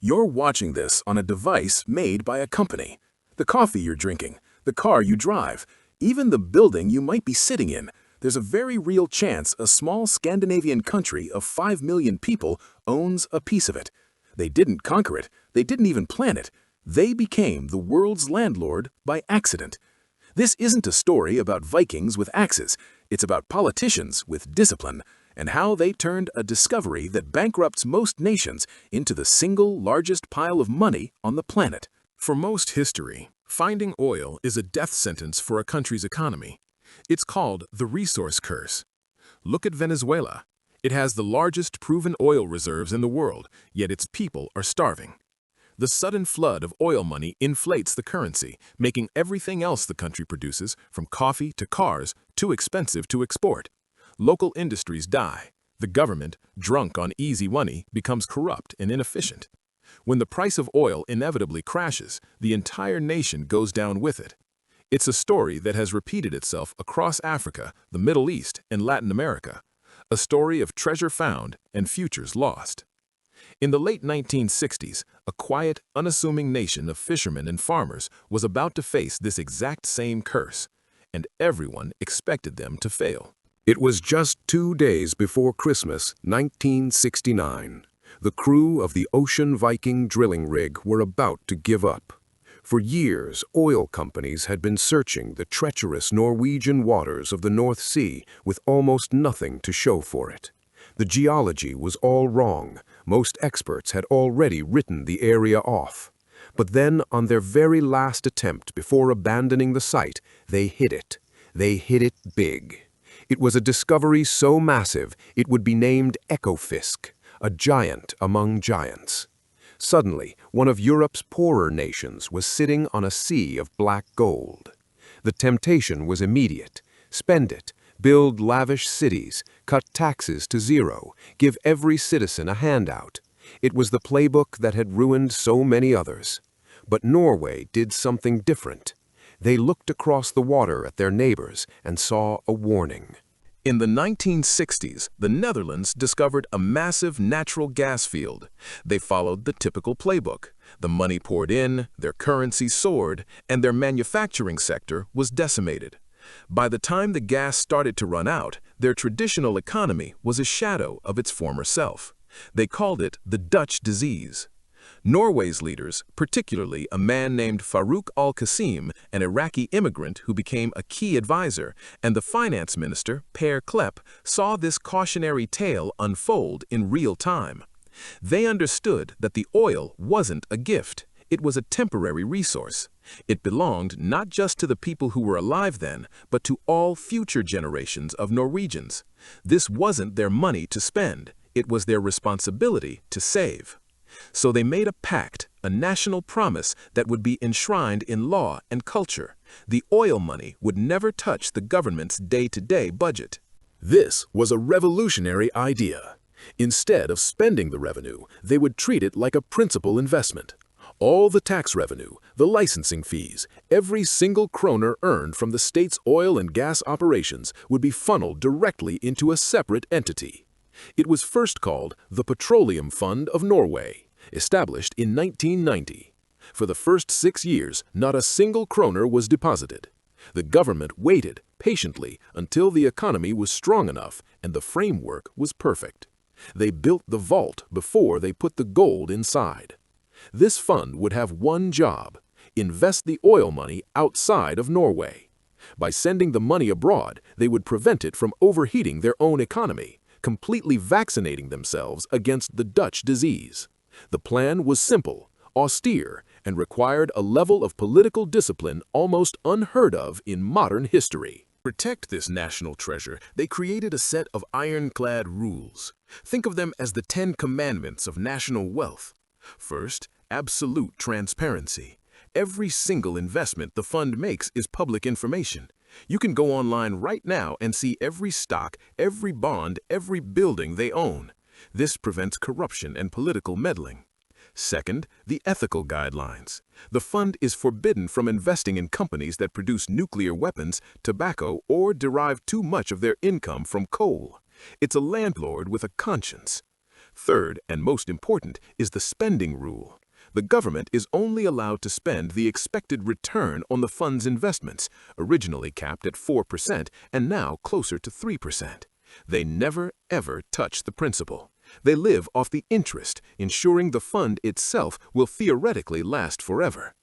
You're watching this on a device made by a company. The coffee you're drinking, the car you drive, even the building you might be sitting in. There's a very real chance a small Scandinavian country of 5 million people owns a piece of it. They didn't conquer it. They didn't even plan it. They became the world's landlord by accident. This isn't a story about Vikings with axes. It's about politicians with discipline and how they turned a discovery that bankrupts most nations into the single largest pile of money on the planet. For most history, finding oil is a death sentence for a country's economy. It's called the resource curse. Look at Venezuela. It has the largest proven oil reserves in the world, yet its people are starving. The sudden flood of oil money inflates the currency, making everything else the country produces, from coffee to cars, too expensive to export. Local industries die. The government, drunk on easy money, becomes corrupt and inefficient. When the price of oil inevitably crashes, the entire nation goes down with it. It's a story that has repeated itself across Africa, the Middle East, and Latin America. A story of treasure found and futures lost. In the late 1960s, a quiet, unassuming nation of fishermen and farmers was about to face this exact same curse, and everyone expected them to fail. It was just 2 days before Christmas, 1969. The crew of the Ocean Viking drilling rig were about to give up. For years, oil companies had been searching the treacherous Norwegian waters of the North Sea with almost nothing to show for it. The geology was all wrong. Most experts had already written the area off. But then, on their very last attempt before abandoning the site, they hit it. They hit it big. It was a discovery so massive it would be named Ekofisk, a giant among giants. Suddenly, one of Europe's poorer nations was sitting on a sea of black gold. The temptation was immediate. Spend it, build lavish cities, cut taxes to zero, give every citizen a handout. It was the playbook that had ruined so many others. But Norway did something different. They looked across the water at their neighbors and saw a warning. In the 1960s, the Netherlands discovered a massive natural gas field. They followed the typical playbook. The money poured in, their currency soared, and their manufacturing sector was decimated. By the time the gas started to run out, their traditional economy was a shadow of its former self. They called it the Dutch disease. Norway's leaders, particularly a man named Farouk al-Qasim, an Iraqi immigrant who became a key advisor, and the finance minister, Per Klepp, saw this cautionary tale unfold in real time. They understood that the oil wasn't a gift. It was a temporary resource. It belonged not just to the people who were alive then, but to all future generations of Norwegians. This wasn't their money to spend. It was their responsibility to save. So they made a pact, a national promise that would be enshrined in law and culture. The oil money would never touch the government's day-to-day budget. This was a revolutionary idea. Instead of spending the revenue, they would treat it like a principal investment. All the tax revenue, the licensing fees, every single kroner earned from the state's oil and gas operations would be funneled directly into a separate entity. It was first called the Petroleum Fund of Norway, established in 1990. For the first 6 years, not a single kroner was deposited. The government waited patiently until the economy was strong enough and the framework was perfect. They built the vault before they put the gold inside. This fund would have one job: invest the oil money outside of Norway. By sending the money abroad, they would prevent it from overheating their own economy, completely vaccinating themselves against the Dutch disease. The plan was simple, austere, and required a level of political discipline almost unheard of in modern history. To protect this national treasure, they created a set of ironclad rules. Think of them as the 10 commandments of national wealth. First, absolute transparency. Every single investment the fund makes is public information. You can go online right now and see every stock, every bond, every building they own. This prevents corruption and political meddling. Second, the ethical guidelines. The fund is forbidden from investing in companies that produce nuclear weapons, tobacco, or derive too much of their income from coal. It's a landlord with a conscience. Third, and most important, is the spending rule. The government is only allowed to spend the expected return on the fund's investments, originally capped at 4% and now closer to 3%. They never, ever touch the principal. They live off the interest, ensuring the fund itself will theoretically last forever.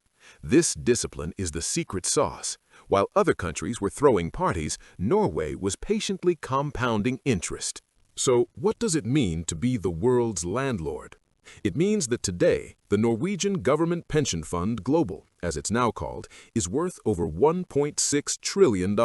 This discipline is the secret sauce. While other countries were throwing parties, Norway was patiently compounding interest. So, what does it mean to be the world's landlord? It means that today, the Norwegian Government Pension Fund Global, as it's now called, is worth over $1.6 trillion.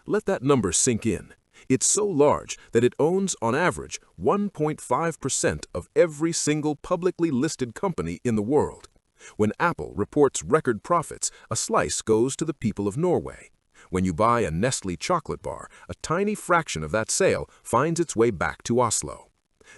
Let that number sink in. It's so large that it owns, on average, 1.5% of every single publicly listed company in the world. When Apple reports record profits, a slice goes to the people of Norway. When you buy a Nestle chocolate bar, a tiny fraction of that sale finds its way back to Oslo.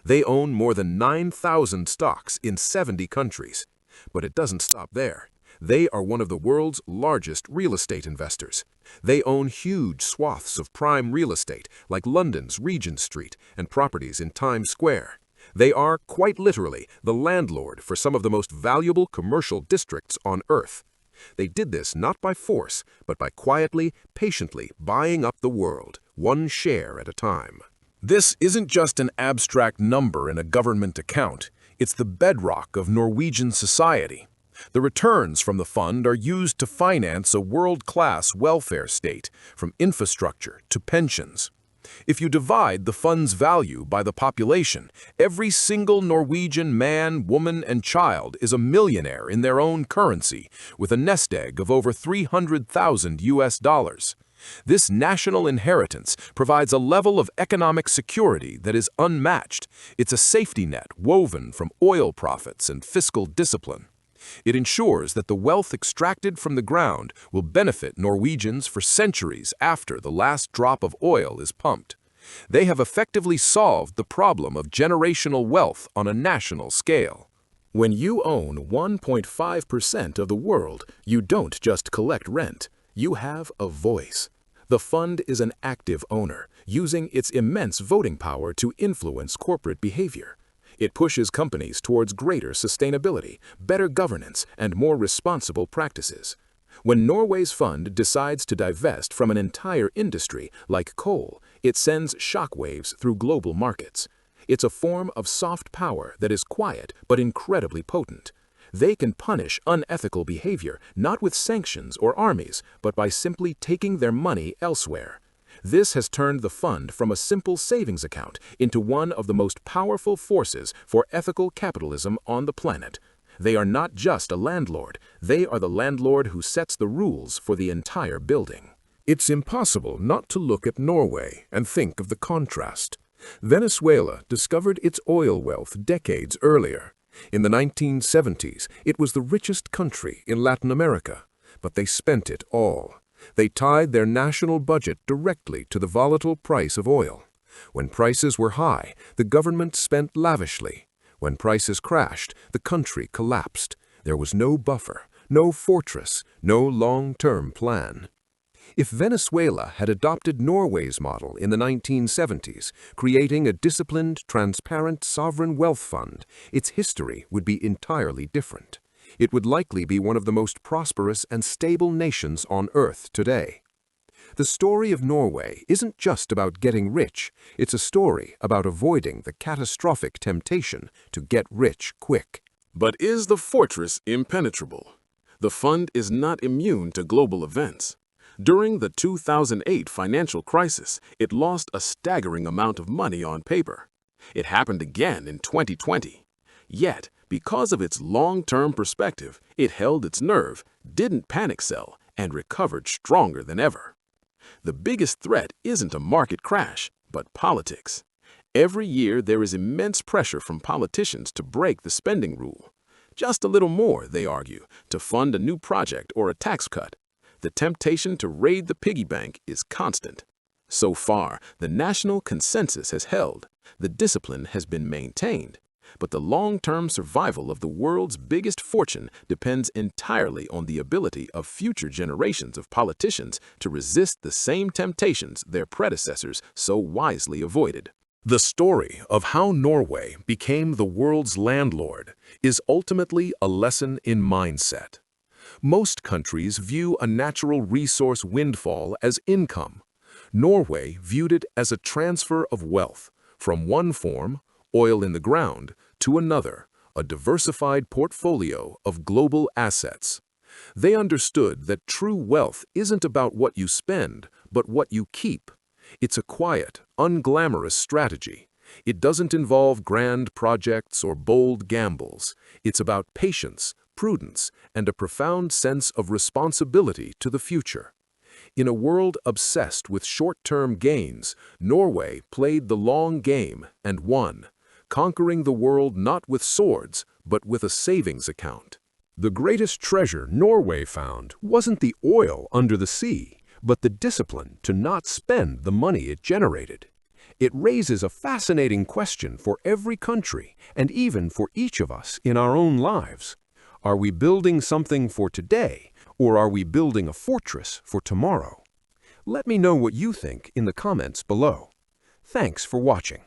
They own more than 9,000 stocks in 70 countries. But it doesn't stop there. They are one of the world's largest real estate investors. They own huge swaths of prime real estate, like London's Regent Street and properties in Times Square. They are, quite literally, the landlord for some of the most valuable commercial districts on Earth. They did this not by force, but by quietly, patiently buying up the world, one share at a time. This isn't just an abstract number in a government account. It's the bedrock of Norwegian society. The returns from the fund are used to finance a world-class welfare state, from infrastructure to pensions. If you divide the fund's value by the population, every single Norwegian man, woman, and child is a millionaire in their own currency, with a nest egg of over 300,000 US. This national inheritance provides a level of economic security that is unmatched. It's a safety net woven from oil profits and fiscal discipline. It ensures that the wealth extracted from the ground will benefit Norwegians for centuries after the last drop of oil is pumped. They have effectively solved the problem of generational wealth on a national scale. When you own 1.5% of the world, you don't just collect rent. You have a voice. The fund is an active owner, using its immense voting power to influence corporate behavior. It pushes companies towards greater sustainability, better governance, and more responsible practices. When Norway's fund decides to divest from an entire industry, like coal, it sends shockwaves through global markets. It's a form of soft power that is quiet but incredibly potent. They can punish unethical behavior not with sanctions or armies, but by simply taking their money elsewhere. This has turned the fund from a simple savings account into one of the most powerful forces for ethical capitalism on the planet. They are not just a landlord, they are the landlord who sets the rules for the entire building. It's impossible not to look at Norway and think of the contrast. Venezuela discovered its oil wealth decades earlier. In the 1970s, it was the richest country in Latin America, but they spent it all. They tied their national budget directly to the volatile price of oil. When prices were high, the government spent lavishly. When prices crashed, the country collapsed. There was no buffer, no fortress, no long-term plan. If Venezuela had adopted Norway's model in the 1970s, creating a disciplined, transparent sovereign wealth fund, its history would be entirely different. It would likely be one of the most prosperous and stable nations on Earth today. The story of Norway isn't just about getting rich, it's a story about avoiding the catastrophic temptation to get rich quick. But is the fortress impenetrable? The fund is not immune to global events. During the 2008 financial crisis, it lost a staggering amount of money on paper. It happened again in 2020. Yet, because of its long-term perspective, it held its nerve, didn't panic sell, and recovered stronger than ever. The biggest threat isn't a market crash, but politics. Every year there is immense pressure from politicians to break the spending rule. Just a little more, they argue, to fund a new project or a tax cut. The temptation to raid the piggy bank is constant. So far, the national consensus has held, the discipline has been maintained, but the long-term survival of the world's biggest fortune depends entirely on the ability of future generations of politicians to resist the same temptations their predecessors so wisely avoided. The story of how Norway became the world's landlord is ultimately a lesson in mindset. Most countries view a natural resource windfall as income. Norway viewed it as a transfer of wealth from one form, oil in the ground, to another, a diversified portfolio of global assets. They understood that true wealth isn't about what you spend, but what you keep. It's a quiet, unglamorous strategy. It doesn't involve grand projects or bold gambles. It's about patience, prudence, and a profound sense of responsibility to the future. In a world obsessed with short-term gains, Norway played the long game and won, conquering the world not with swords, but with a savings account. The greatest treasure Norway found wasn't the oil under the sea, but the discipline to not spend the money it generated. It raises a fascinating question for every country, and even for each of us in our own lives. Are we building something for today, or are we building a fortress for tomorrow? Let me know what you think in the comments below. Thanks for watching.